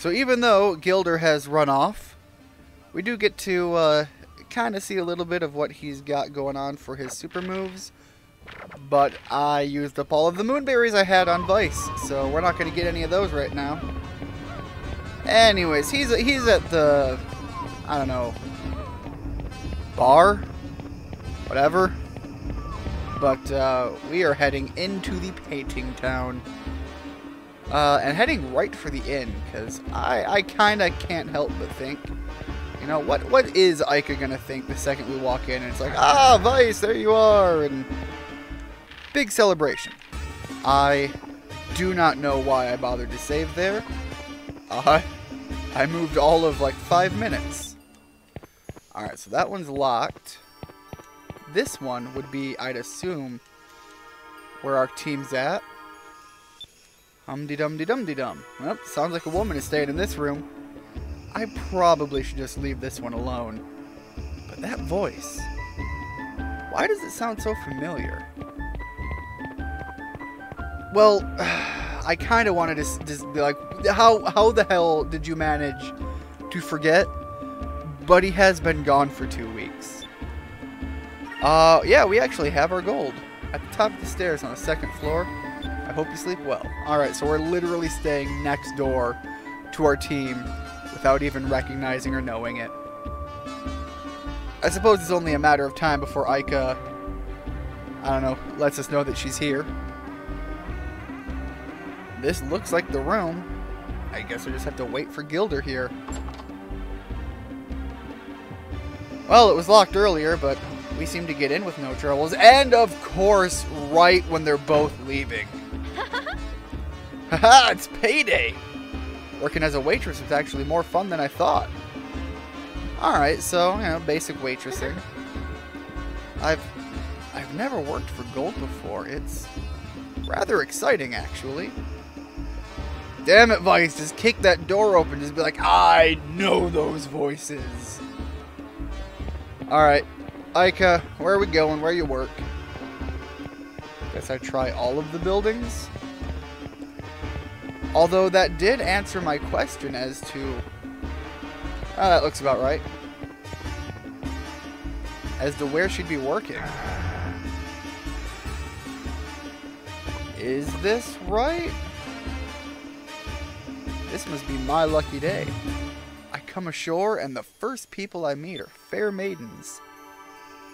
So even though Gilder has run off, we do get to kind of see a little bit of what he's got going on for his super moves. But I used up all of the moonberries I had on Vice, so we're not going to get any of those right now. Anyways, he's at the, I don't know, bar? Whatever. But we are heading into the painting town. And heading right for the inn, because I kind of can't help but think, you know, what is Ica going to think the second we walk in and it's like, ah, Vice, there you are, and big celebration. I do not know why I bothered to save there. I moved all of like 5 minutes. Alright, so that one's locked. This one would be, I'd assume, where our team's at. Hum-de-dum-de-dum-de-dum. Well, sounds like a woman is staying in this room. I probably should just leave this one alone. But that voice, why does it sound so familiar? Well, I kind of wanted to just be like, how the hell did you manage to forget? But he has been gone for 2 weeks. Yeah, we actually have our gold at the top of the stairs on the 2nd floor. I hope you sleep well. Alright, so we're literally staying next door to our team without even recognizing or knowing it. I suppose it's only a matter of time before Ica, I don't know, lets us know that she's here. This looks like the room. I guess we just have to wait for Gilder here. Well, it was locked earlier, but we seem to get in with no troubles. And, of course, right when they're both leaving. Haha, it's payday! Working as a waitress was actually more fun than I thought. Alright, so, you know, basic waitressing. I've never worked for gold before. It's rather exciting, actually. Damn it, Vice, just kick that door open. Just be like, I know those voices. Alright, Ica, where are we going? Where you work? Guess I try all of the buildings. Although that did answer my question as to... Oh, that looks about right. As to where she'd be working. Is this right? This must be my lucky day. I come ashore and the first people I meet are fair maidens.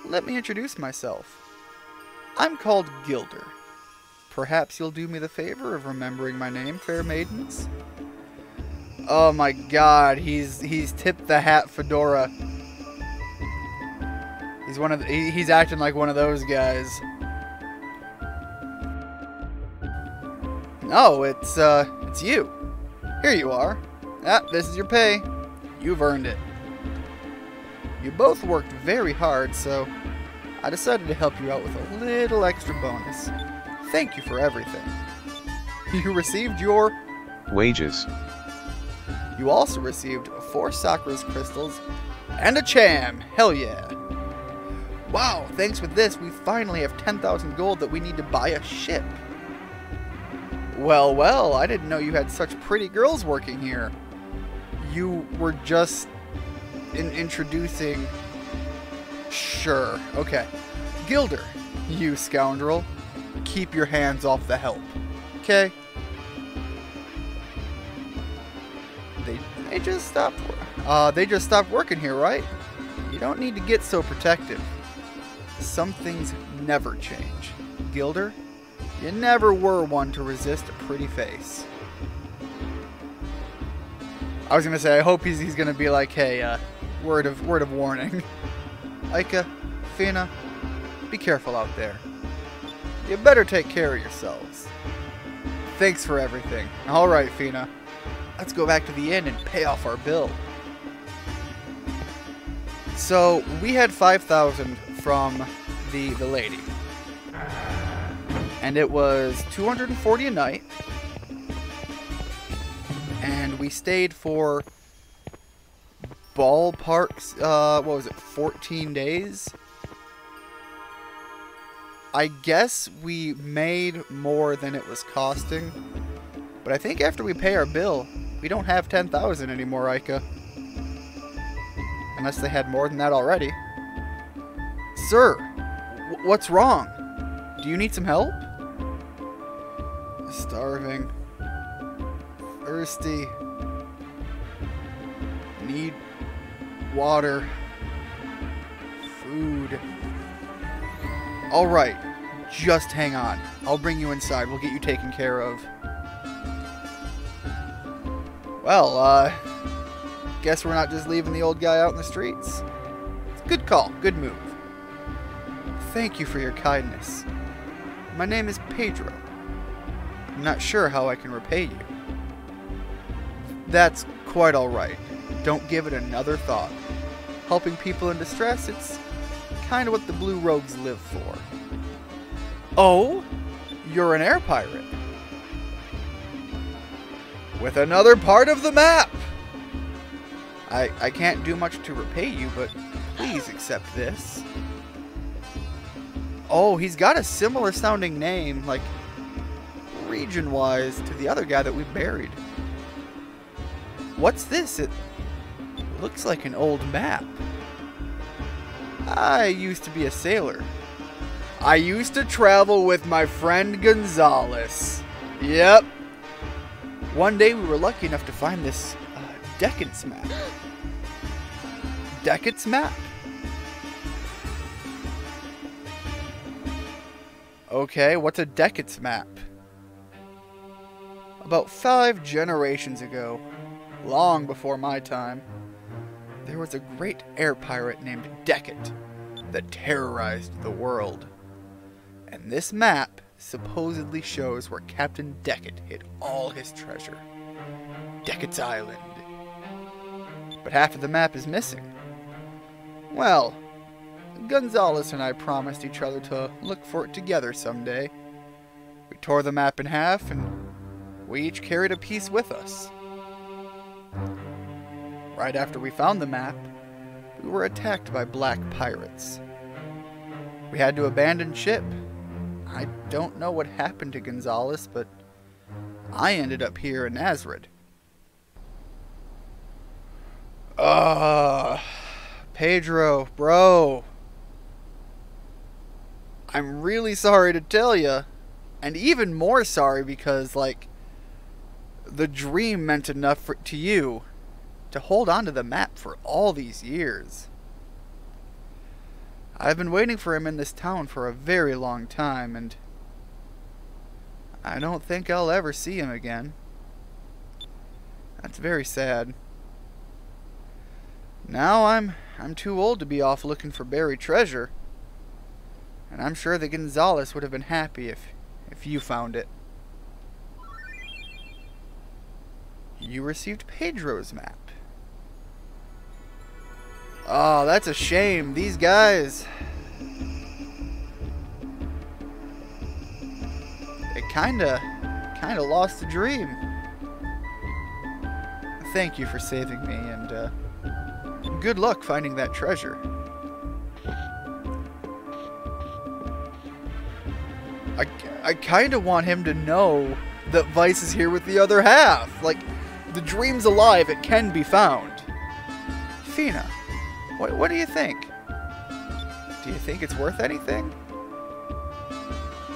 Let me introduce myself. I'm called Gilder. Perhaps you'll do me the favor of remembering my name, fair maidens? Oh my god, he's tipped the hat fedora. He's acting like one of those guys. No, it's you. Here you are. Ah, this is your pay. You've earned it. You both worked very hard, so I decided to help you out with a little extra bonus. Thank you for everything. You received your wages. You also received 4 Sakura's crystals and a cham. Hell yeah. Wow, thanks with this, we finally have 10,000 gold that we need to buy a ship. Well, well, I didn't know you had such pretty girls working here. You were just introducing... Sure, okay. Gilder, you scoundrel. Keep your hands off the help. Okay? They just stopped working here, right? You don't need to get so protective. Some things never change. Gilder, you never were one to resist a pretty face. I was gonna say, I hope he's gonna be like, hey, word of warning. Ica, Fina, be careful out there. You better take care of yourselves. Thanks for everything. Alright, Fina. Let's go back to the inn and pay off our bill. So, we had 5,000 from the lady. And it was 240 a night. And we stayed for ballparks, what was it, 14 days? I guess we made more than it was costing. But I think after we pay our bill, We don't have 10,000 anymore, Ica. Unless they had more than that already. Sir, what's wrong? Do you need some help? Starving. Thirsty. Need water. Food. Alright, just hang on. I'll bring you inside. We'll get you taken care of. Well, guess we're not just leaving the old guy out in the streets. Good call. Good move. Thank you for your kindness. My name is Pedro. I'm not sure how I can repay you. That's quite alright. Don't give it another thought. Helping people in distress, it's kind of what the Blue Rogues live for. Oh? You're an air pirate. With another part of the map! I can't do much to repay you, but please accept this. Oh, he's got a similar sounding name, like region-wise, to the other guy that we buried. What's this? It looks like an old map. I used to be a sailor. I used to travel with my friend Gonzales. Yep. One day we were lucky enough to find this Decadence map. Decadence map? Okay, what's a Decadence map? About 5 generations ago, long before my time, there was a great air pirate named Decet that terrorized the world. And this map supposedly shows where Captain Decet hid all his treasure. Decet's Island. But half of the map is missing. Well, Gonzales and I promised each other to look for it together someday. We tore the map in half and we each carried a piece with us. Right after we found the map, we were attacked by black pirates. We had to abandon ship. I don't know what happened to Gonzales, but I ended up here in Nazrid. Pedro, bro. I'm really sorry to tell you, and even more sorry because, like, the dream meant enough to you to hold on to the map for all these years. I've been waiting for him in this town for a very long time, and I don't think I'll ever see him again. That's very sad. Now I'm too old to be off looking for buried treasure, and I'm sure that Gonzales would have been happy if you found it. You received Pedro's map. Oh, that's a shame. These guys, they kinda lost the dream. Thank you for saving me, and good luck finding that treasure. I kinda want him to know that Vice is here with the other half. Like, the dream's alive, it can be found. Fina, what do you think? Do you think it's worth anything?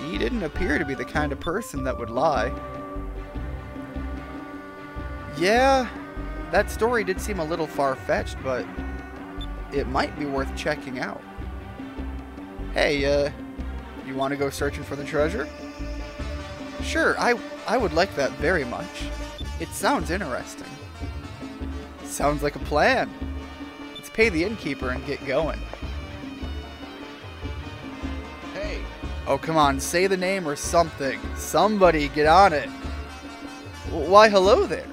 He didn't appear to be the kind of person that would lie. Yeah, that story did seem a little far-fetched, but it might be worth checking out. Hey, you want to go searching for the treasure? Sure, I would like that very much. It sounds interesting. Sounds like a plan. Let's pay the innkeeper and get going. Hey. Oh, come on, say the name or something. Somebody get on it. Why, hello there.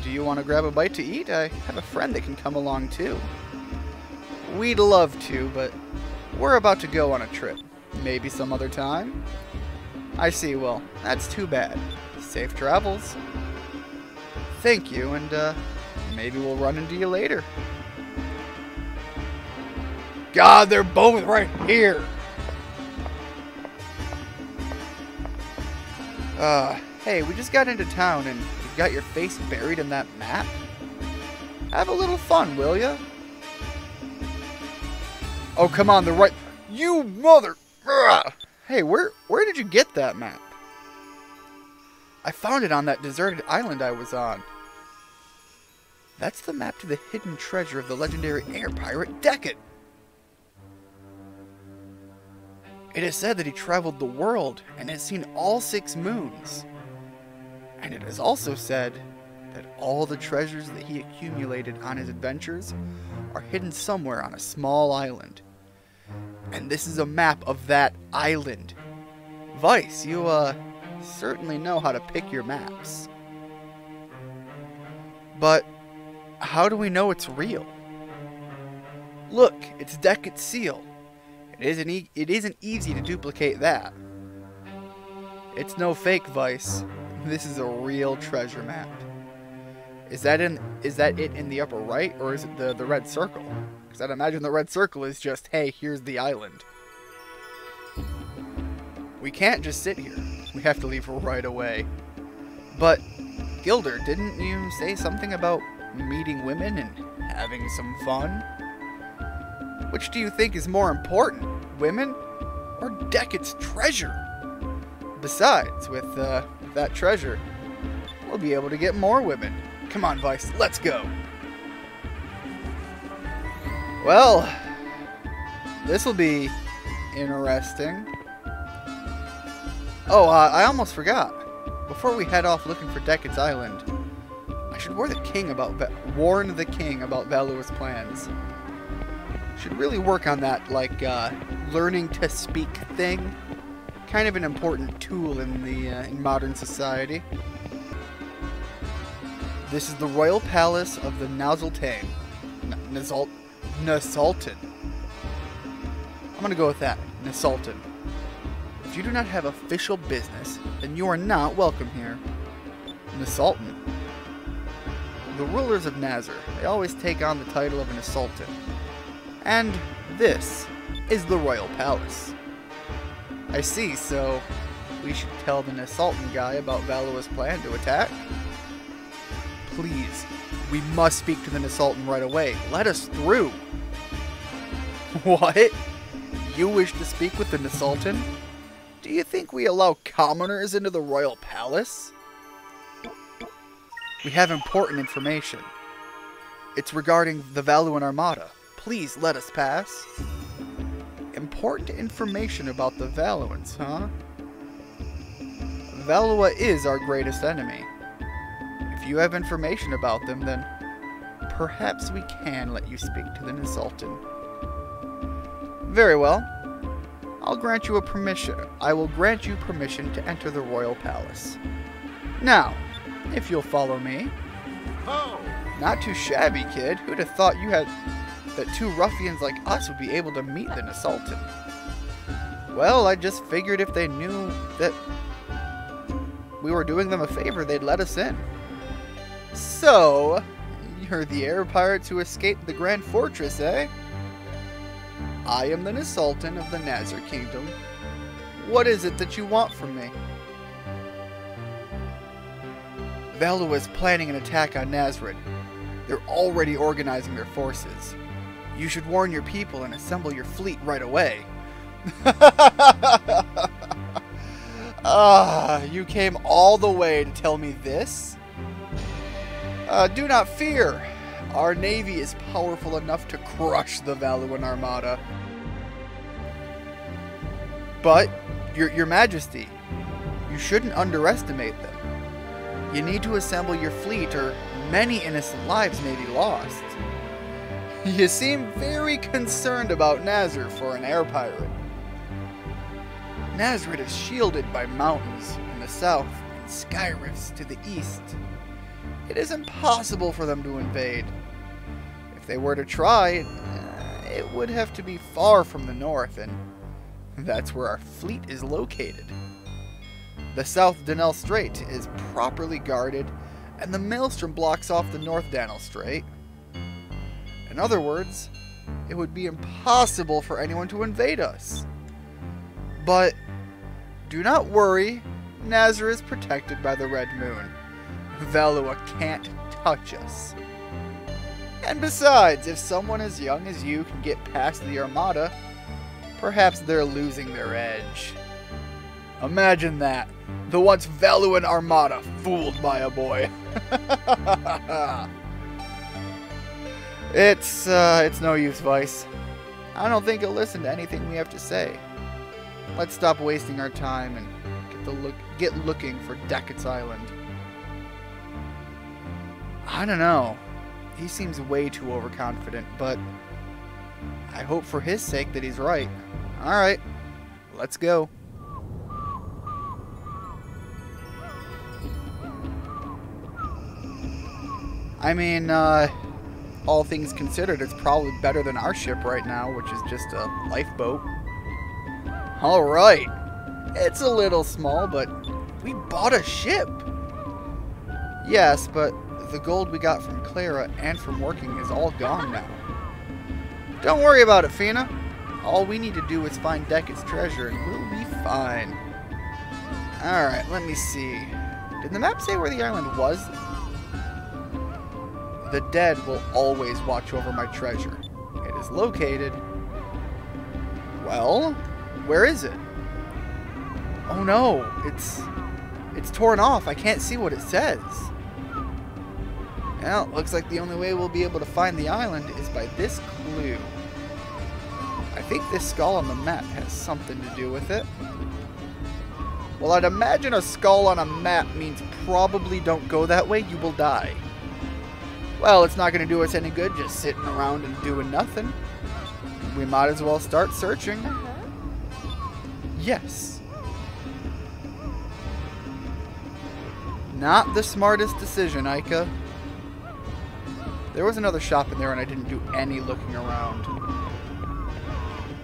Do you want to grab a bite to eat? I have a friend that can come along too. We'd love to, but we're about to go on a trip. Maybe some other time? I see, well, that's too bad. Safe travels. Thank you, and maybe we'll run into you later. God, they're both right here! Hey, we just got into town, and You got your face buried in that map? Have a little fun, will ya? Oh, come on, the right... You mother... Ugh. Hey, where did you get that map? I found it on that deserted island I was on. That's the map to the hidden treasure of the legendary air pirate Deccan. It is said that he traveled the world and has seen all 6 moons. And it is also said that all the treasures that he accumulated on his adventures are hidden somewhere on a small island. And this is a map of that island. Vice, you, certainly know how to pick your maps. But how do we know it's real? Look, it's Deccan's seal. It isn't easy to duplicate that. It's no fake, Vice. This is a real treasure map. Is that it in the upper right, or is it the red circle? Because I'd imagine the red circle is just, hey, here's the island. We can't just sit here. We have to leave right away. But, Gilder, didn't you say something about meeting women and having some fun? Which do you think is more important, women or Deccan's treasure? Besides, with that treasure, we'll be able to get more women. Come on, Vice, let's go. Well, this'll be interesting. Oh, I almost forgot. Before we head off looking for Deccan's island, I should warn the king about Valua's plans. Should really work on that, like, learning to speak thing. Kind of an important tool in modern society. This is the royal palace of the Nazultane. Nasultan. I'm gonna go with that. Nasultan. If you do not have official business, then you are not welcome here. Nasultan. The rulers of Nazar, they always take on the title of an Nasultan. And this is the royal palace. I see, so we should tell the Nasultan guy about Valua's plan to attack? Please, we must speak to the Nasultan right away. Let us through. What? You wish to speak with the Nasultan? Do you think we allow commoners into the royal palace? We have important information. It's regarding the Valuan Armada. Please let us pass. Important information about the Valuans, huh? Valua is our greatest enemy. If you have information about them, then perhaps we can let you speak to the Nasultan. Very well. I will grant you permission to enter the royal palace. Now, if you'll follow me. Oh. Not too shabby, kid. Who'd have thought that 2 ruffians like us would be able to meet the Nasultan? Well, I just figured if they knew that we were doing them a favor, they'd let us in. So, you're the air pirates who escaped the Grand Fortress, eh? I am the Nasultan of the Nazar Kingdom. What is it that you want from me? Valua is planning an attack on Nazrid. They're already organizing their forces. You should warn your people and assemble your fleet right away. You came all the way to tell me this? Do not fear. Our navy is powerful enough to crush the Valuan Armada. But, your Majesty, you shouldn't underestimate them. You need to assemble your fleet, or many innocent lives may be lost. You seem very concerned about Nazar for an air pirate. Nazrid is shielded by mountains in the south and sky rifts to the east. It is impossible for them to invade. If they were to try, it would have to be far from the north, and that's where our fleet is located. The South Danelle Strait is properly guarded, and the Maelstrom blocks off the North Danelle Strait. In other words, it would be impossible for anyone to invade us. But do not worry, Nazar is protected by the Red Moon, Valua can't touch us. And besides, if someone as young as you can get past the Armada, perhaps they're losing their edge. Imagine that. The once Valuan Armada fooled by a boy. It's no use, Vice. I don't think he'll listen to anything we have to say. Let's stop wasting our time and get looking for Deckett's Island. I don't know. He seems way too overconfident, but I hope for his sake that he's right. Alright, let's go. I mean, all things considered, it's probably better than our ship right now, which is just a lifeboat. Alright. It's a little small, but we bought a ship. Yes, but the gold we got from Clara and from working is all gone now. Don't worry about it, Fina. All we need to do is find Deckett's treasure and we'll be fine. Alright, let me see. Did the map say where the island was? The dead will always watch over my treasure. It is located... Well, where is it? Oh no, it's torn off. I can't see what it says. Well, looks like the only way we'll be able to find the island is by this clue. I think this skull on the map has something to do with it. Well, I'd imagine a skull on a map means probably don't go that way, you will die. Well, it's not going to do us any good just sitting around and doing nothing. We might as well start searching. Yes. Not the smartest decision, Aika. There was another shop in there and I didn't do any looking around.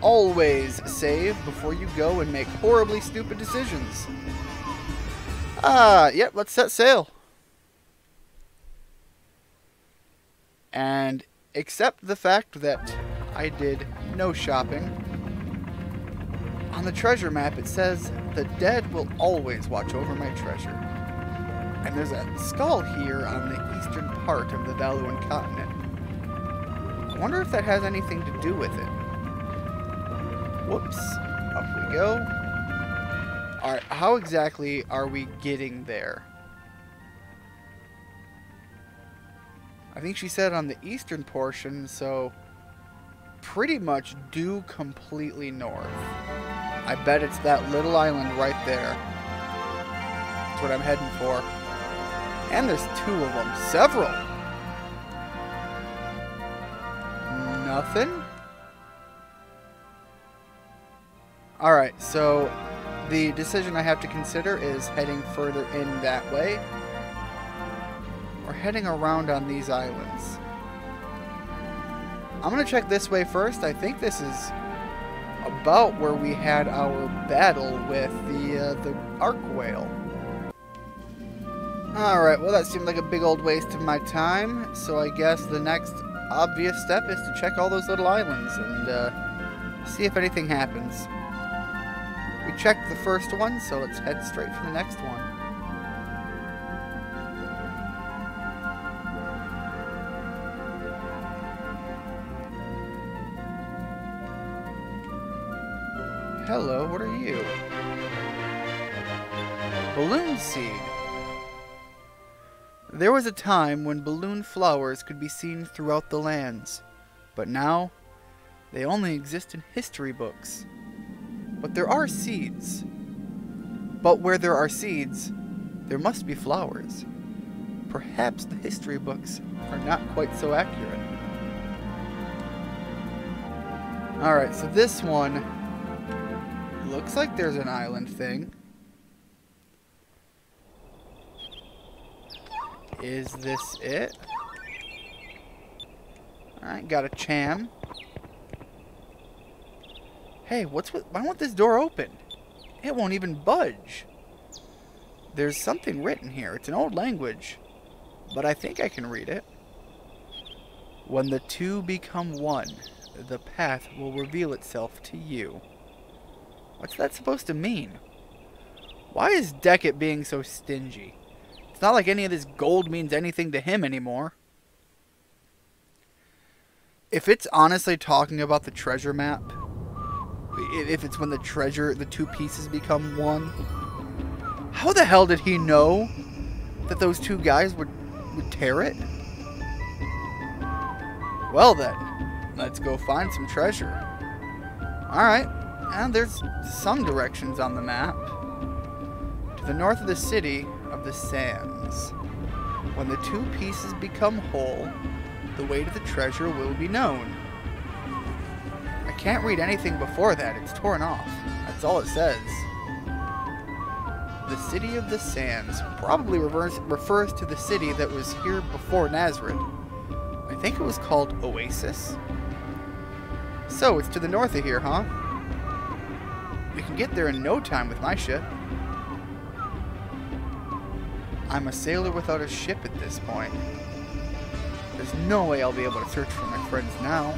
Always save before you go and make horribly stupid decisions. Yep, let's set sail. And accept the fact that I did no shopping. On the treasure map it says the dead will always watch over my treasure. And there's a skull here on the eastern part of the Valuan continent. I wonder if that has anything to do with it. Whoops. Up we go. Alright, how exactly are we getting there? I think she said on the eastern portion, so pretty much due completely north. I bet it's that little island right there. That's what I'm heading for. And there's two of them. Several. Nothing? Alright, so the decision I have to consider is heading further in that way. Or heading around on these islands. I'm going to check this way first. I think this is about where we had our battle with the Arc Whale. Alright, well that seemed like a big old waste of my time, so I guess the next obvious step is to check all those little islands and see if anything happens. We checked the first one, so let's head straight for the next one. Hello, what are you? Balloon seed. There was a time when balloon flowers could be seen throughout the lands, but now they only exist in history books. But there are seeds. But where there are seeds, there must be flowers. Perhaps the history books are not quite so accurate. Alright, so this one looks like there's an island thing. Is this it? Alright, got a cham. Hey, why won't this door open? It won't even budge. There's something written here. It's an old language, but I think I can read it. When the two become one, the path will reveal itself to you. What's that supposed to mean? Why is Deckett being so stingy? It's not like any of this gold means anything to him anymore. If it's honestly talking about the treasure map, if it's when the two pieces become one, how the hell did he know that those two guys would tear it? Well then, let's go find some treasure. Alright, and there's some directions on the map. To the north of the city of the sands. When the two pieces become whole, the way to the treasure will be known. I can't read anything before that, it's torn off. That's all it says. The city of the sands probably refers to the city that was here before Nazareth. I think it was called Oasis. So, it's to the north of here, huh? We can get there in no time with my ship. I'm a sailor without a ship at this point. There's no way I'll be able to search for my friends now.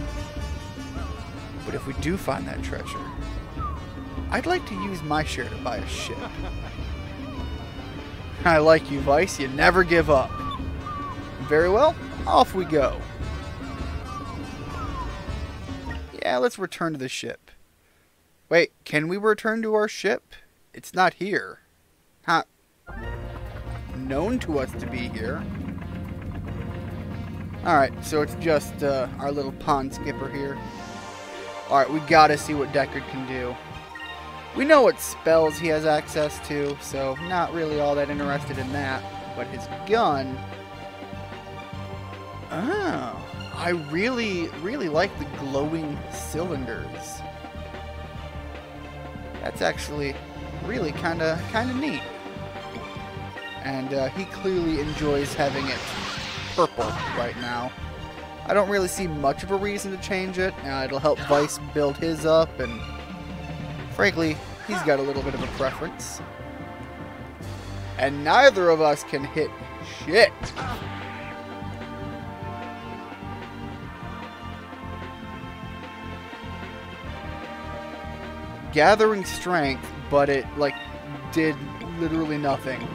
But if we do find that treasure, I'd like to use my share to buy a ship. I like you, Vice. You never give up. Very well, off we go. Yeah, let's return to the ship. Wait, can we return to our ship? It's not here. Not known to us to be here. Alright, so it's just our little pond skipper here. Alright, we gotta see what Deckard can do. We know what spells he has access to, so not really all that interested in that. But his gun... Oh, I really like the glowing cylinders. That's actually really kind of neat. And he clearly enjoys having it purple right now. I don't really see much of a reason to change it. It'll help Vice build his up, and frankly, he's got a little bit of a preference. And neither of us can hit shit. Gathering strength, but it, like, did literally nothing.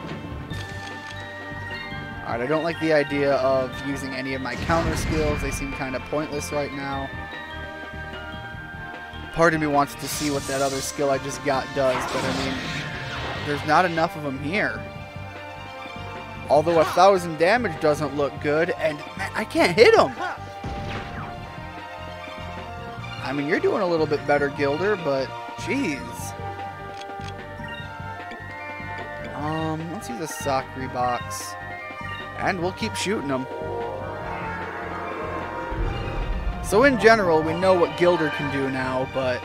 Alright, I don't like the idea of using any of my counter skills. They seem kind of pointless right now. Part of me wants to see what that other skill I just got does, but I mean, there's not enough of them here. Although 1,000 damage doesn't look good, and man, I can't hit him! I mean, you're doing a little bit better, Gilder, but jeez. Let's use a Sakri box. And we'll keep shooting them. So in general, we know what Gilder can do now, but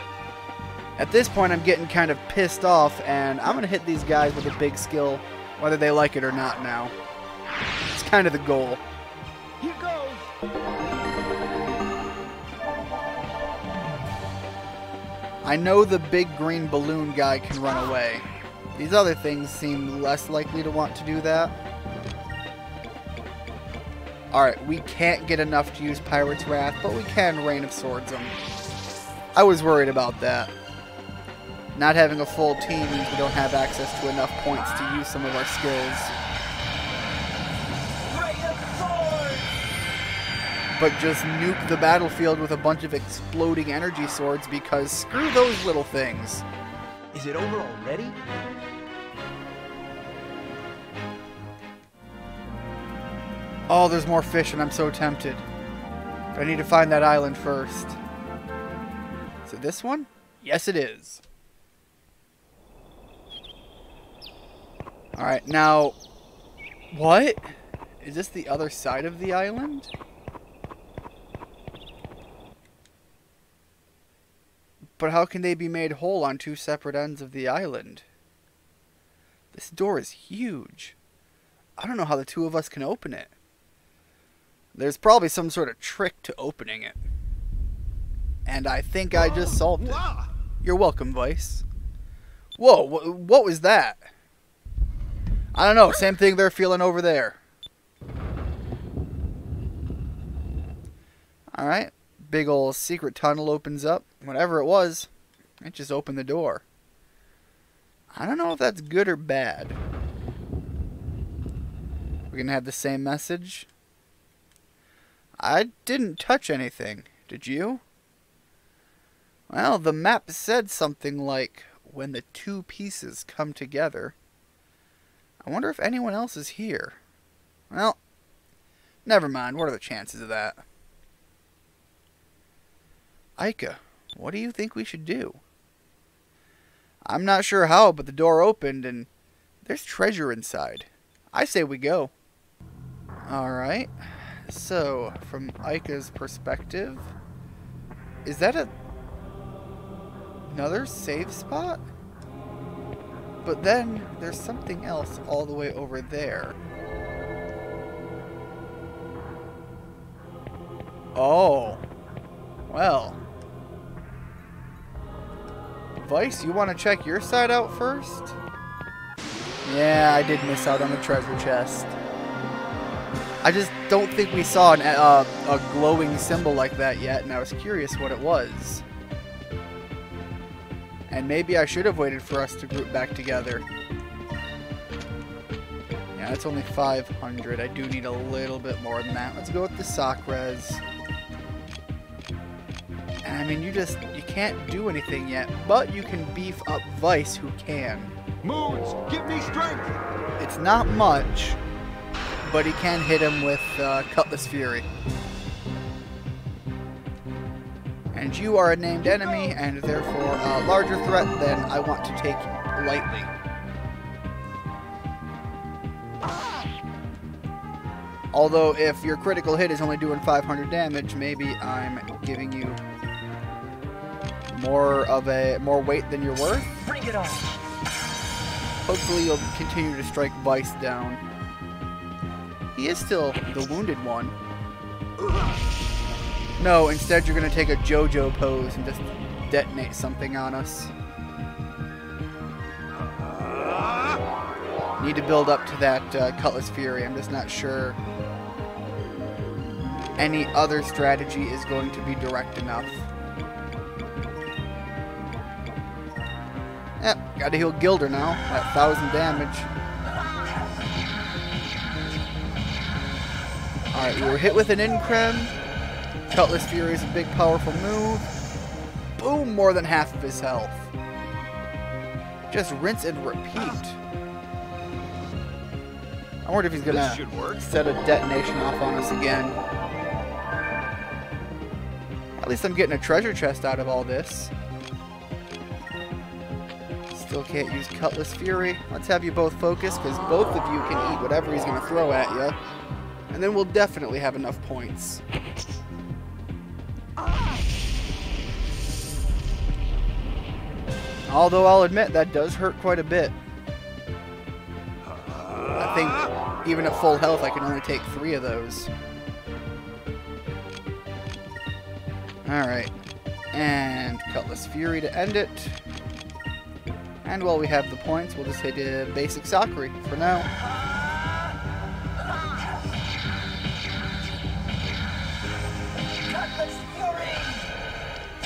at this point I'm getting kind of pissed off, and I'm going to hit these guys with a big skill, whether they like it or not now. It's kind of the goal. Here goes. I know the big green balloon guy can run away. These other things seem less likely to want to do that. Alright, we can't get enough to use Pirate's Wrath, but we can Rain of Swords them. I was worried about that. Not having a full team means we don't have access to enough points to use some of our skills. Rain of Swords. But just nuke the battlefield with a bunch of exploding energy swords, because screw those little things. Is it over already? Oh, there's more fish and I'm so tempted. But I need to find that island first. Is it this one? Yes, it is. Alright, now... What? Is this the other side of the island? But how can they be made whole on two separate ends of the island? This door is huge. I don't know how the two of us can open it. There's probably some sort of trick to opening it. And I think I just solved it. You're welcome, Vice. Whoa, what was that? I don't know, same thing they're feeling over there. Alright, big ol' secret tunnel opens up. Whatever it was, it just opened the door. I don't know if that's good or bad. We're gonna have the same message. I didn't touch anything. Did you? Well, the map said something like, when the two pieces come together. I wonder if anyone else is here. Well, never mind. What are the chances of that? Ica, what do you think we should do? I'm not sure how, but the door opened and there's treasure inside. I say we go. Alright. So, from Ica's perspective, is that another save spot? But then there's something else all the way over there. Oh. Well. Vice, you want to check your side out first? Yeah, I did miss out on the treasure chest. I just don't think we saw a glowing symbol like that yet, and I was curious what it was. And maybe I should have waited for us to group back together. Yeah, that's only 500. I do need a little bit more than that. Let's go with the sock res. And I mean, you can't do anything yet, but you can beef up Vice, who can. Moons, give me strength! It's not much, but he can hit him with Cutlass Fury. And you are a named enemy, and therefore a larger threat than I want to take lightly. Although, if your critical hit is only doing 500 damage, maybe I'm giving you more weight than you're worth. Bring it on! Hopefully you'll continue to strike Vice down. He is still the wounded one. No, instead you're going to take a JoJo pose and just detonate something on us. Need to build up to that Cutlass Fury. I'm just not sure any other strategy is going to be direct enough. Yep, gotta heal Gilder now at 1,000 damage. Alright, we were hit with an Increm. Cutlass Fury is a big, powerful move. Boom, more than half of his health. Just rinse and repeat. I wonder if he's gonna set a detonation off on us again. At least I'm getting a treasure chest out of all this. Still can't use Cutlass Fury. Let's have you both focus, because both of you can eat whatever he's going to throw at you. And then we'll definitely have enough points. Although I'll admit, that does hurt quite a bit. I think even at full health, I can only take 3 of those. Alright. And Cutlass Fury to end it. And while we have the points, we'll just hit a basic Sakura for now.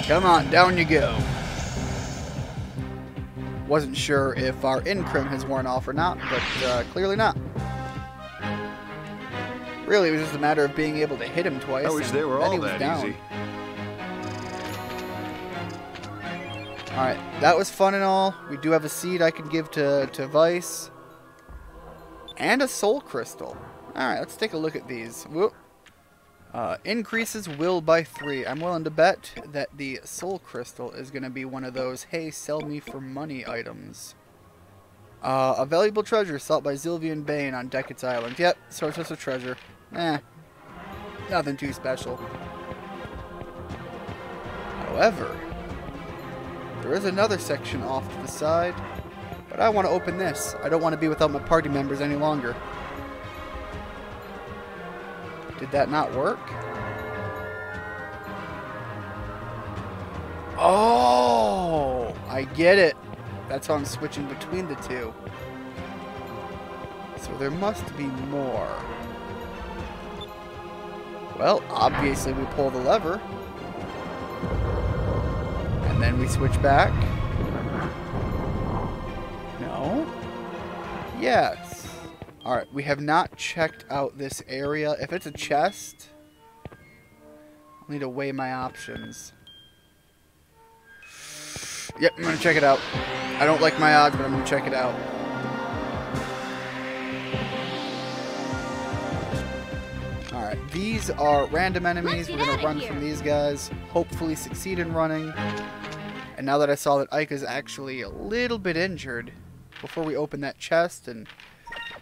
Come on, down you go. Wasn't sure if our Incrim has worn off or not, but clearly not. Really, it was just a matter of being able to hit him twice. I wish they were all that easy. Alright, that was fun and all. We do have a seed I can give to Vice. And a soul crystal. Alright, let's take a look at these. Whoop. Increases will by 3. I'm willing to bet that the soul crystal is going to be one of those, hey, sell me for money items. A valuable treasure sought by Sylvian Bane on Deckett's Island. Yep, source of treasure. Nothing too special. However, there is another section off to the side, but I want to open this. I don't want to be without my party members any longer. Did that not work? Oh, I get it. That's how I'm switching between the two. So there must be more. Well, obviously we pull the lever. And then we switch back. No? Yes. Alright, we have not checked out this area. If it's a chest, I'll need to weigh my options. Yep, I'm going to check it out. I don't like my odds, but I'm going to check it out. Alright, these are random enemies. We're going to run from these guys. Hopefully succeed in running. And now that I saw that Ike is actually a little bit injured, before we open that chest and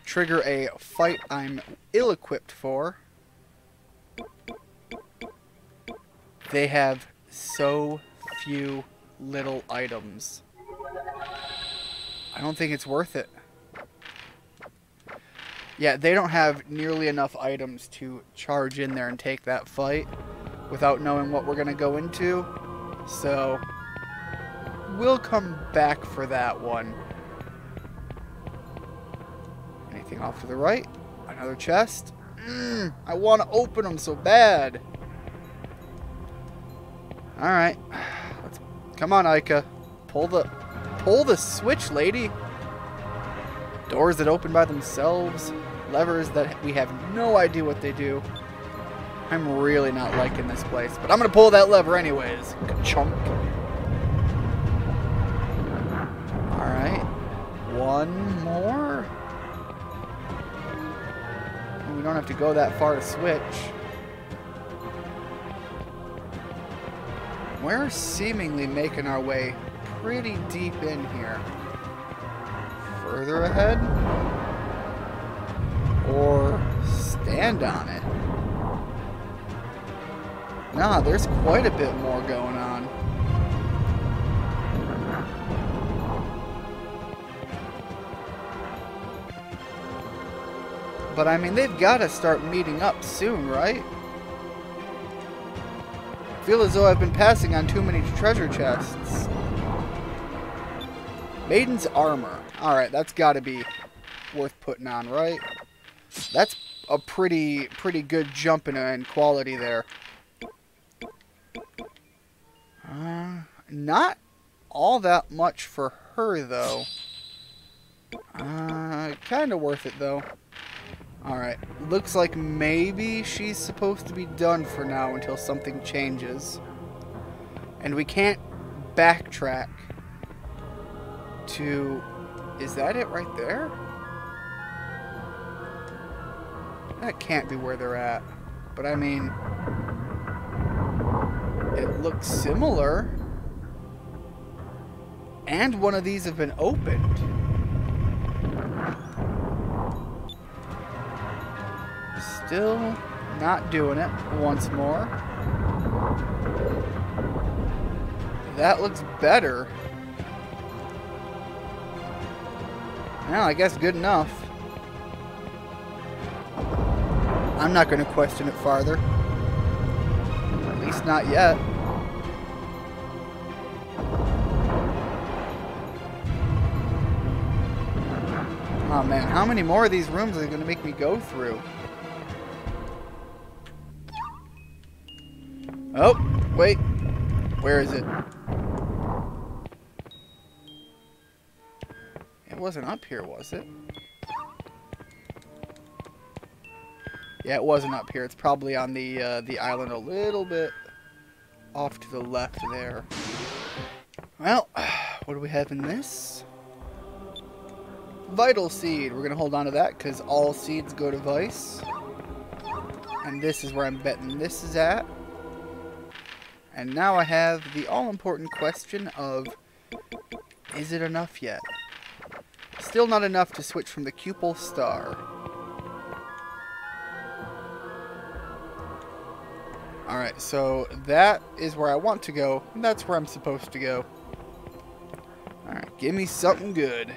trigger a fight I'm ill-equipped for, they have so few little items. I don't think it's worth it. Yeah, they don't have nearly enough items to charge in there and take that fight without knowing what we're going to go into. So, we'll come back for that one. Anything off to the right? Another chest? I want to open them so bad. Alright. Come on, Ica. Pull the switch, lady. Doors that open by themselves. Levers that we have no idea what they do. I'm really not liking this place, but I'm going to pull that lever anyways. Ka-chunk. Alright. One more. We don't have to go that far to switch. We're seemingly making our way pretty deep in here. Further ahead? Or stand on it? Nah, there's quite a bit more going on. But I mean, they've got to start meeting up soon, right? I feel as though I've been passing on too many treasure chests. Maiden's armor. Alright, that's got to be worth putting on, right? That's a pretty good jump in quality there. Not all that much for her, though. Kind of worth it, though. Alright, looks like maybe she's supposed to be done for now until something changes. And we can't backtrack to... Is that it right there? That can't be where they're at. But I mean... It looks similar. And one of these have been opened. Still not doing it once more. That looks better. Well, I guess good enough. I'm not going to question it farther. At least not yet. Oh man, how many more of these rooms are they going to make me go through? Oh, wait. Where is it? It wasn't up here, was it? Yeah, it wasn't up here. It's probably on the island a little bit off to the left there. Well, what do we have in this? Vital seed. We're going to hold on to that because all seeds go to Vice. And this is where I'm betting this is at. And now I have the all-important question of, is it enough yet? Still not enough to switch from the Cupel Star. Alright, so that is where I want to go, and that's where I'm supposed to go. Alright, give me something good.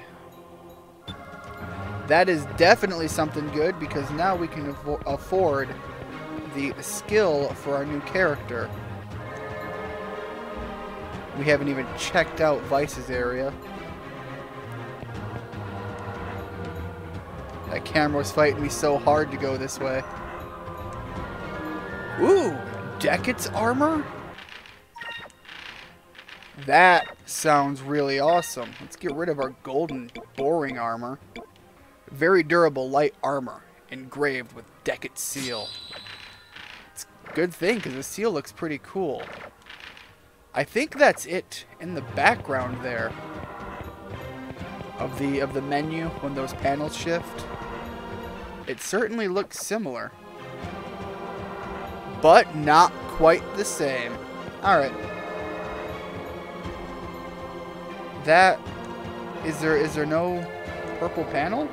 That is definitely something good, because now we can afford the skill for our new character. We haven't even checked out Vice's area. That camera was fighting me so hard to go this way. Ooh, Deckett's armor? That sounds really awesome. Let's get rid of our golden boring armor. Very durable light armor engraved with Decade seal. It's a good thing because the seal looks pretty cool. I think that's it in the background there of the menu when those panels shift. It certainly looks similar, but not quite the same. All right. That is there no purple panel?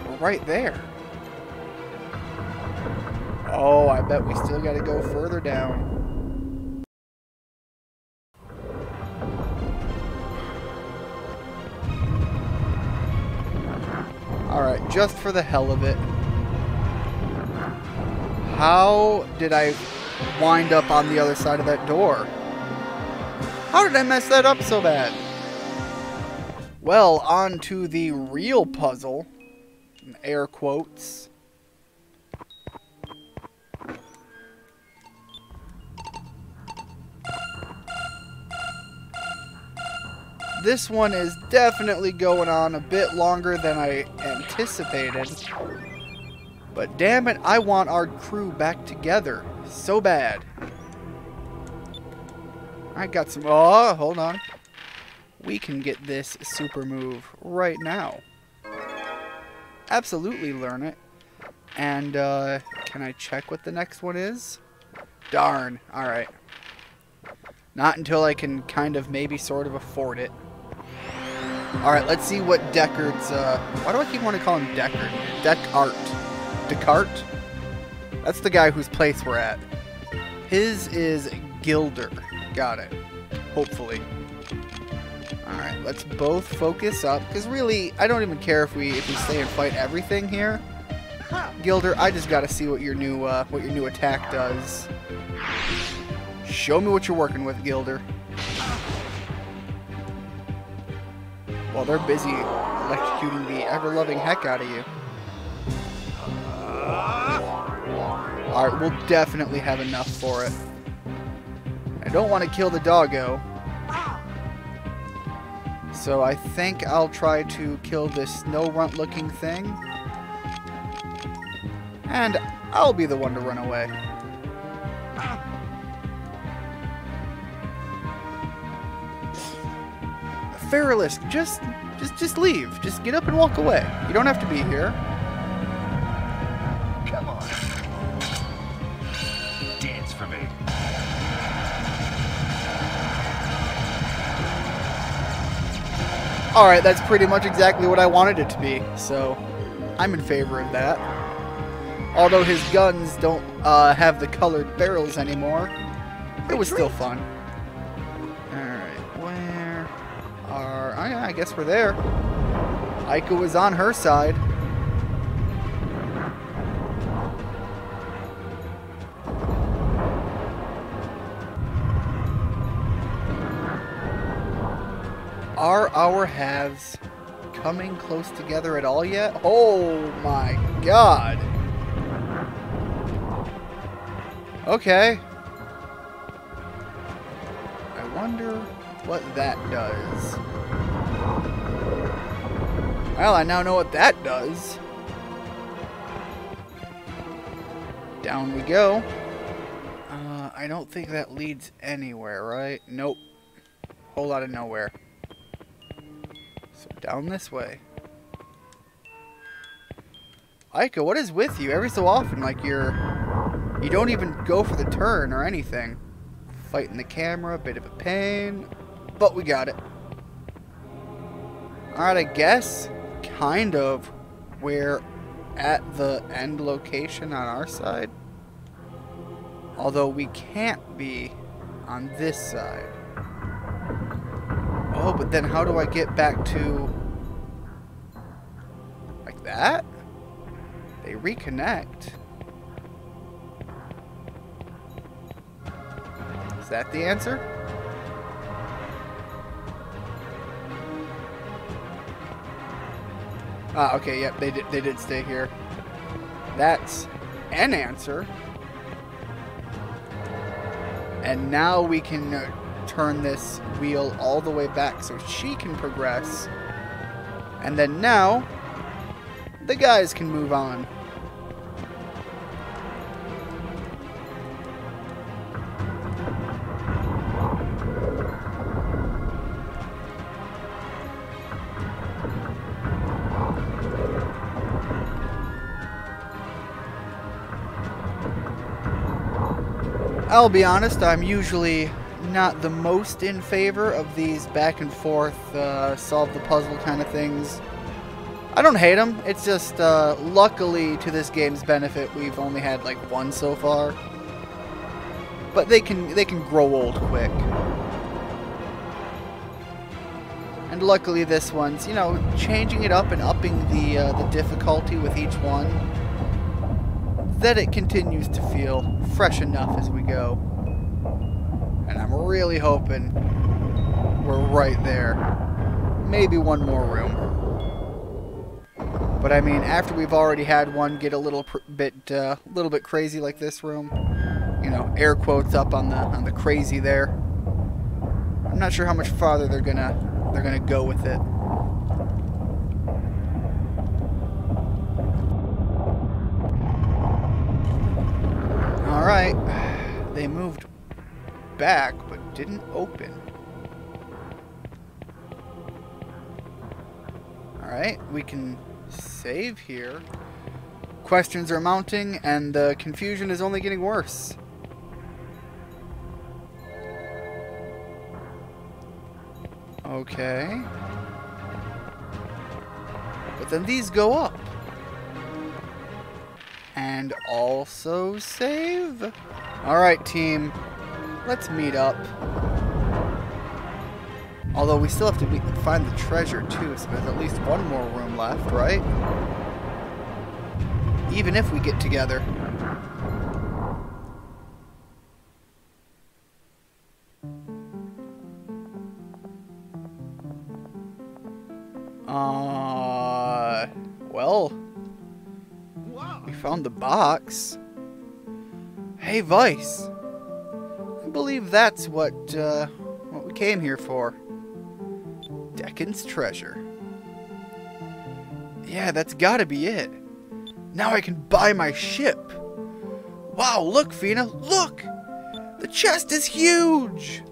We're right there. Oh, I bet we still got to go further down. Alright, just for the hell of it. How did I wind up on the other side of that door? How did I mess that up so bad? Well, on to the real puzzle. Air quotes. This one is definitely going on a bit longer than I anticipated. But damn it, I want our crew back together so bad. I got some... Oh, hold on. We can get this super move right now. Absolutely learn it. And, can I check what the next one is? Darn. Alright. Not until I can kind of maybe sort of afford it. Alright, let's see what Deckard's, why do I keep wanting to call him Deckard? Descartes? That's the guy whose place we're at. His is Gilder. Got it. Hopefully. Alright, let's both focus up. Because really, I don't even care if we stay and fight everything here. Gilder, I just gotta see what your new attack does. Show me what you're working with, Gilder. While they're busy electrocuting the ever-loving heck out of you. Alright, we'll definitely have enough for it. I don't want to kill the doggo. So I think I'll try to kill this snow runt looking thing. And I'll be the one to run away. Feralisk, just leave. Just get up and walk away. You don't have to be here. Come on. Dance for me. Alright, that's pretty much exactly what I wanted it to be. So, I'm in favor of that. Although his guns don't have the colored barrels anymore, it was still fun. Alright, where are... Oh, yeah, I guess we're there. Aika was on her side. Are our halves coming close together at all yet? Oh my god. Okay. I wonder what that does. Well, I now know what that does. Down we go. I don't think that leads anywhere, right? Nope. Whole lot of nowhere. So down this way. Aika, what is with you? Every so often, like you don't even go for the turn or anything. Fighting the camera, a bit of a pain, but we got it. Alright, I guess kind of we're at the end location on our side. Although we can't be on this side. Oh, but then how do I get back to... like that? They reconnect. Is that the answer? Ah, okay, yep, they did stay here. That's an answer. And now we can turn this wheel all the way back so she can progress. And then now, the guys can move on. I'll be honest, I'm usually not the most in favor of these back and forth, solve the puzzle kind of things. I don't hate them, it's just, luckily to this game's benefit, we've only had like one so far. But they can grow old quick. And luckily this one's, you know, changing it up and upping the difficulty with each one, that it continues to feel fresh enough as we go. And I'm really hoping we're right there. Maybe one more room. But I mean, after we've already had one get a little bit crazy like this room, you know, air quotes up on the crazy there. I'm not sure how much farther they're gonna go with it. Alright, they moved back, but didn't open. Alright, we can save here. Questions are mounting, and the confusion is only getting worse. Okay. But then these go up. And also save. Alright, team. Let's meet up. Although we still have to find the treasure too, so there's at least one more room left, right? Even if we get together. Well, we found the box. Hey, Vice. I believe that's what we came here for. Deccan's treasure. Yeah, that's gotta be it. Now I can buy my ship. Wow, look, Fina, look! The chest is huge!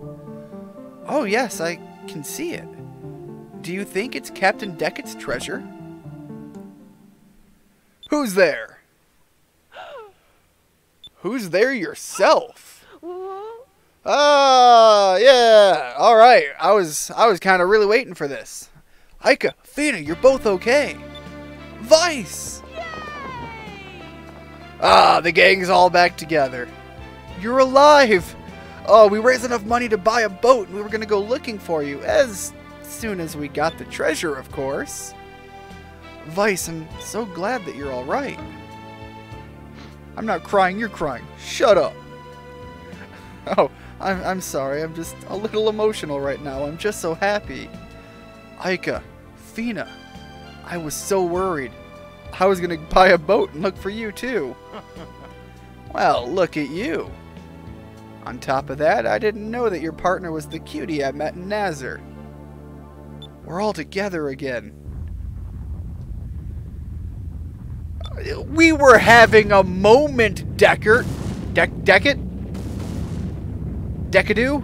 Oh yes, I can see it. Do you think it's Captain Deccan's treasure? Who's there? Who's there yourself? Yeah. All right. I was kind of really waiting for this. Aika, Fina, you're both okay. Vice. Ah, the gang's all back together. You're alive. Oh, we raised enough money to buy a boat, and we were gonna go looking for you as soon as we got the treasure, of course. Vice, I'm so glad that you're all right. I'm not crying, you're crying. Shut up. Oh, I'm sorry. I'm just a little emotional right now. I'm just so happy. Aika, Fina, I was so worried. I was going to buy a boat and look for you too. Well, look at you. On top of that, I didn't know that your partner was the cutie I met in Nazar. We're all together again. We were having a moment, Deckard. Deckard? Decadoo?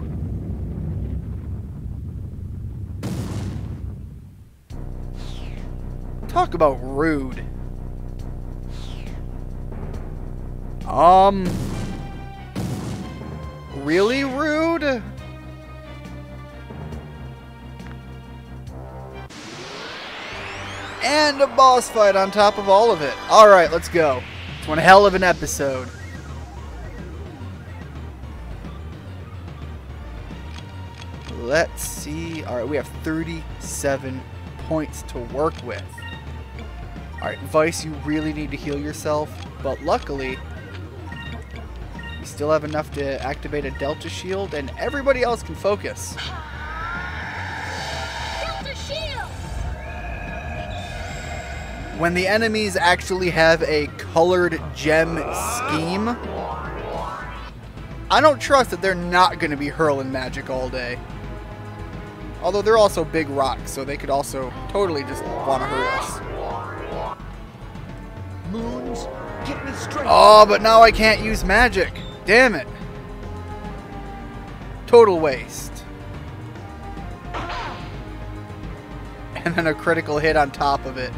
Talk about rude. Really rude? And a boss fight on top of all of it. Alright, let's go. It's one hell of an episode. Let's see. Alright, we have 37 points to work with. Alright, Vice, you really need to heal yourself. But luckily, we still have enough to activate a Delta Shield, and everybody else can focus. When the enemies actually have a colored gem scheme, I don't trust that they're not going to be hurling magic all day. Although they're also big rocks, so they could also totally just want to hurt us. Moons, give me strength. Oh, but now I can't use magic. Damn it. Total waste. And then a critical hit on top of it.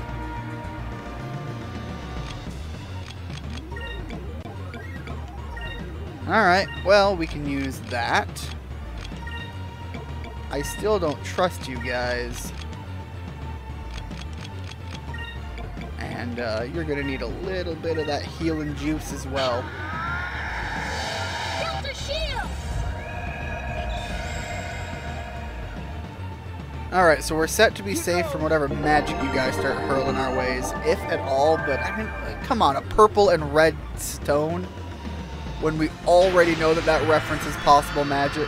Alright, well, we can use that. I still don't trust you guys. And you're going to need a little bit of that healing juice as well. Delta shield. Alright, so we're set to be safe from whatever magic you guys start hurling our ways, if at all, but I mean, come on, a purple and red stone? When we already know that that references possible magic.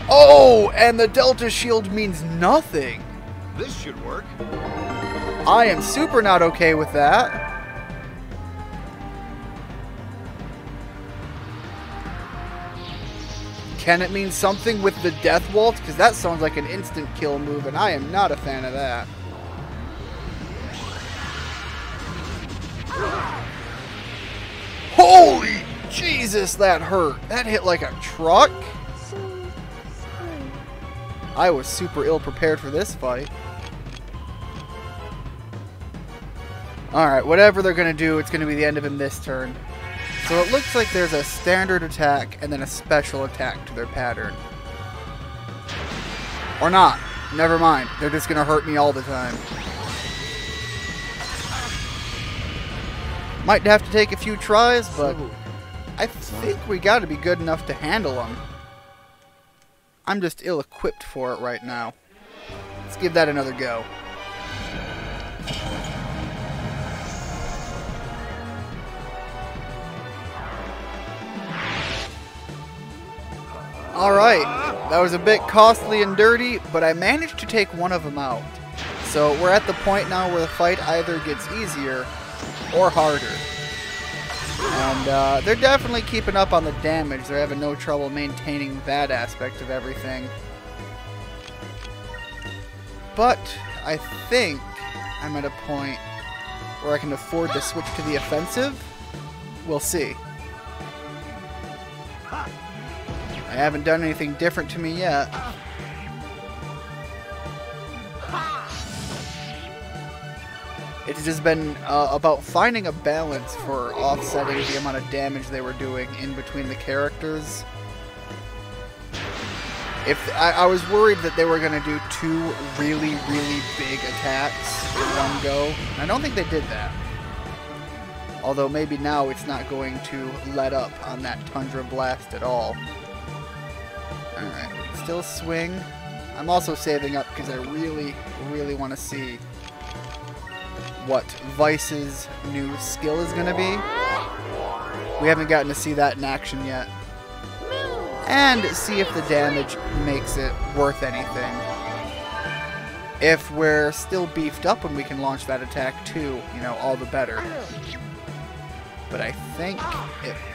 Oh, and the Delta Shield means nothing. This should work. I am super not okay with that. Can it mean something with the Death Waltz? Because that sounds like an instant kill move, and I am not a fan of that. Holy Jesus, that hurt. That hit like a truck. I was super ill prepared for this fight. Alright, whatever they're going to do, it's going to be the end of him this turn. So it looks like there's a standard attack and then a special attack to their pattern. Or not. Never mind. They're just going to hurt me all the time. Might have to take a few tries, but I think we got to be good enough to handle them. I'm just ill-equipped for it right now. Let's give that another go. Alright, that was a bit costly and dirty, but I managed to take one of them out. So we're at the point now where the fight either gets easier or harder. And they're definitely keeping up on the damage. They're having no trouble maintaining that aspect of everything. But I think I'm at a point where I can afford to switch to the offensive. We'll see. I haven't done anything different to me yet. It's just been about finding a balance for offsetting the amount of damage they were doing in between the characters. If I was worried that they were going to do two really, really big attacks in one go. And I don't think they did that. Although maybe now it's not going to let up on that Tundra Blast at all. Alright, still swing. I'm also saving up because I really, really want to see what Vice's new skill is going to be. We haven't gotten to see that in action yet. And see if the damage makes it worth anything. If we're still beefed up when we can launch that attack too, you know, all the better. But I think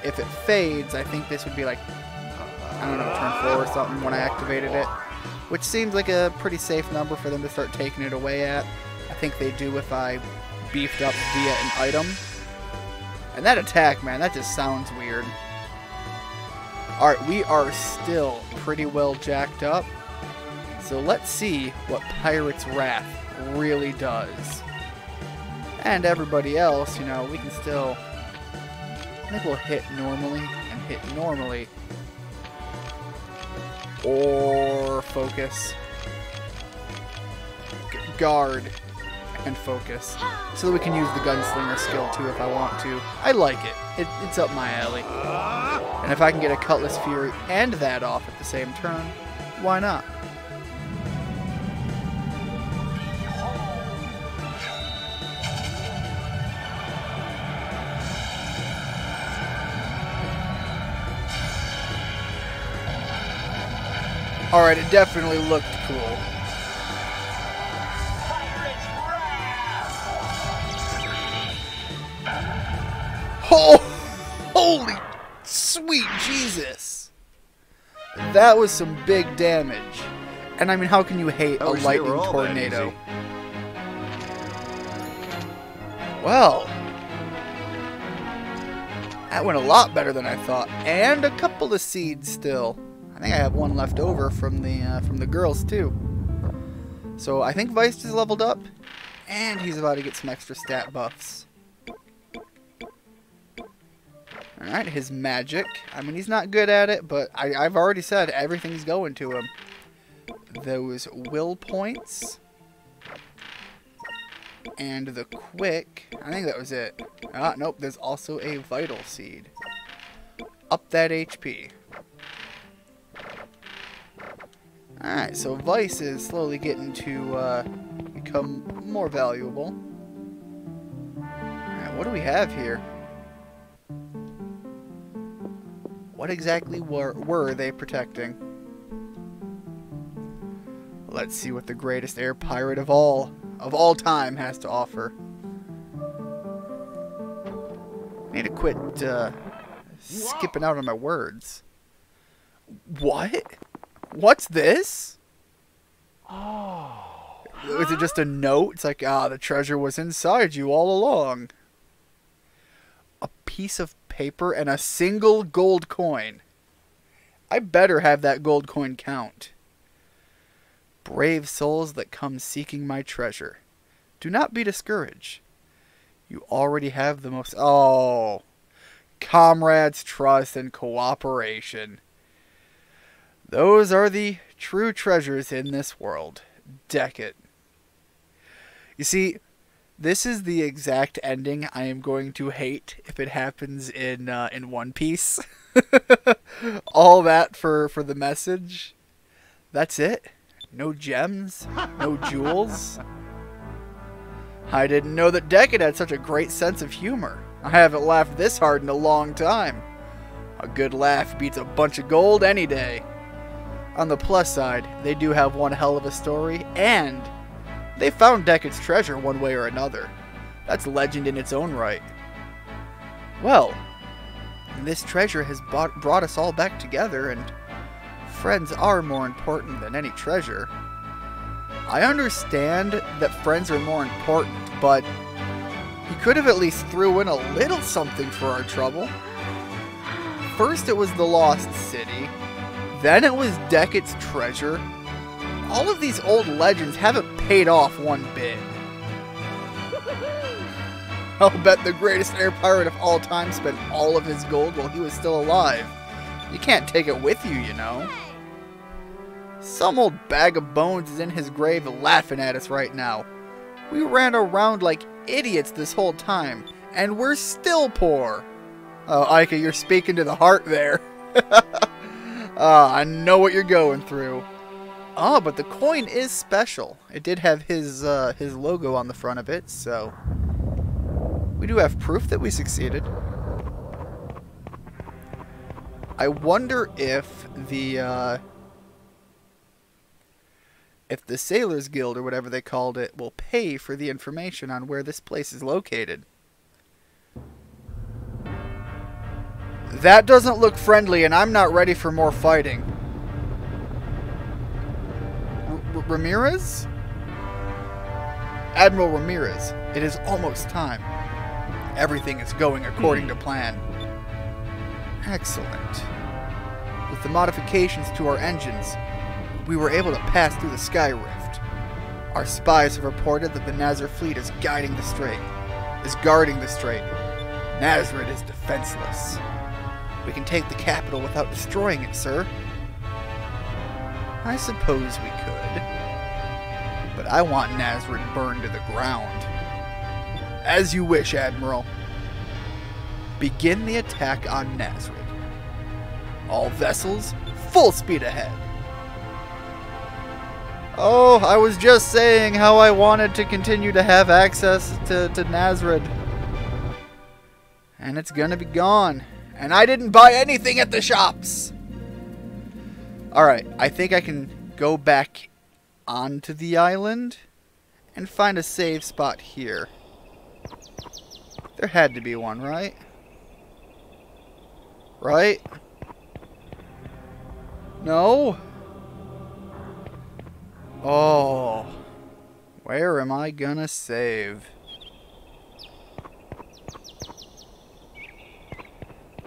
if it fades, I think this would be like, I don't know, turn 4 or something when I activated it. Which seems like a pretty safe number for them to start taking it away at. I think they do if I beefed up via an item. And that attack, man, that just sounds weird. Alright, we are still pretty well jacked up. So let's see what Pirate's Wrath really does. And everybody else, you know, we can still... I think we'll hit normally and hit normally. Or focus. Guard and focus. So that we can use the Gunslinger skill too if I want to. I like it. It's up my alley. And if I can get a Cutlass Fury and that off at the same turn, why not? Alright, it definitely looked cool. Oh, holy Sweet Jesus! That was some big damage. And I mean, how can you hate a lightning tornado? Well, that went a lot better than I thought. And a couple of seeds still. I think I have one left over from the girls too. So I think Vice just leveled up, and he's about to get some extra stat buffs. Alright, his magic. I mean, he's not good at it, but I've already said everything's going to him. Those will points. And the quick. I think that was it. Ah, nope, there's also a vital seed. Up that HP. Alright, so Vice is slowly getting to become more valuable. Alright, what do we have here? What exactly were they protecting? Let's see what the greatest air pirate of all time has to offer. I need to quit skipping out on my words. What? What's this? Oh. Is it just a note? It's like, the treasure was inside you all along. A piece of paper and a single gold coin. I better have that gold coin count. Brave souls that come seeking my treasure, do not be discouraged. You already have the most... Oh. Comrades, trust, and cooperation. Those are the true treasures in this world. Deck it. You see, this is the exact ending I am going to hate if it happens in One Piece. All that for the message. That's it. No gems, no jewels. I didn't know that Decade had such a great sense of humor. I haven't laughed this hard in a long time. A good laugh beats a bunch of gold any day. On the plus side, they do have one hell of a story, and they found Decade's treasure one way or another. That's legend in its own right. Well, this treasure has brought us all back together, and friends are more important than any treasure. I understand that friends are more important, but he could have at least threw in a little something for our trouble. First it was the Lost City, then it was Decade's treasure. All of these old legends haven't paid off one bit. I'll bet the greatest air pirate of all time spent all of his gold while he was still alive. You can't take it with you, you know. Some old bag of bones is in his grave laughing at us right now. We ran around like idiots this whole time, and we're still poor. Oh, Ika, you're speaking to the heart there. I know what you're going through. Oh, but the coin is special. It did have his logo on the front of it, so we do have proof that we succeeded. I wonder if the Sailors Guild, or whatever they called it, will pay for the information on where this place is located. That doesn't look friendly, and I'm not ready for more fighting. Ramirez? Admiral Ramirez, it is almost time. Everything is going according to plan. Excellent. With the modifications to our engines, we were able to pass through the Sky Rift. Our spies have reported that the Nazar fleet is guarding the strait. Nazrid is defenseless. We can take the capital without destroying it, sir. I suppose we could. But I want Nazrid burned to the ground. As you wish, Admiral. Begin the attack on Nazrid. All vessels, full speed ahead. Oh, I was just saying how I wanted to continue to have access to Nazrid. And it's gonna be gone. And I didn't buy anything at the shops. Alright, I think I can go back onto the island and find a save spot here. There had to be one, right? Right? No? Oh. Where am I gonna save?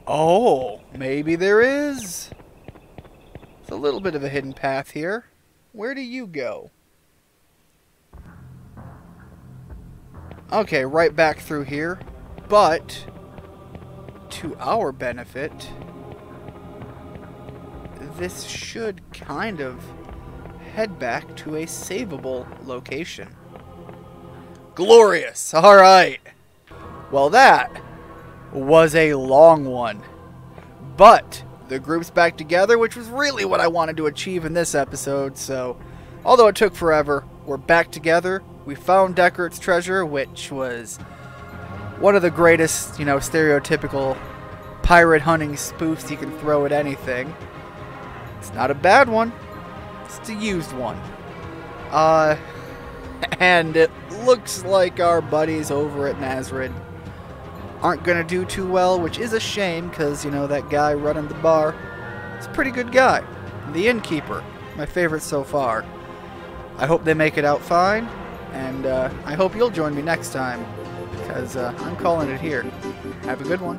Oh, maybe there is. It's a little bit of a hidden path here. Where do you go? Okay, right back through here. But, to our benefit, this should kind of head back to a savable location. Glorious! Alright. Well, that was a long one. But the group's back together, which was really what I wanted to achieve in this episode. So, although it took forever, we're back together. We found Deckert's treasure, which was one of the greatest, you know, stereotypical pirate hunting spoofs you can throw at anything. It's not a bad one. It's a used one. And it looks like our buddies over at Nazrid aren't going to do too well, which is a shame because, you know, that guy running the bar is a pretty good guy. The innkeeper, my favorite so far. I hope they make it out fine, and I hope you'll join me next time because I'm calling it here. Have a good one.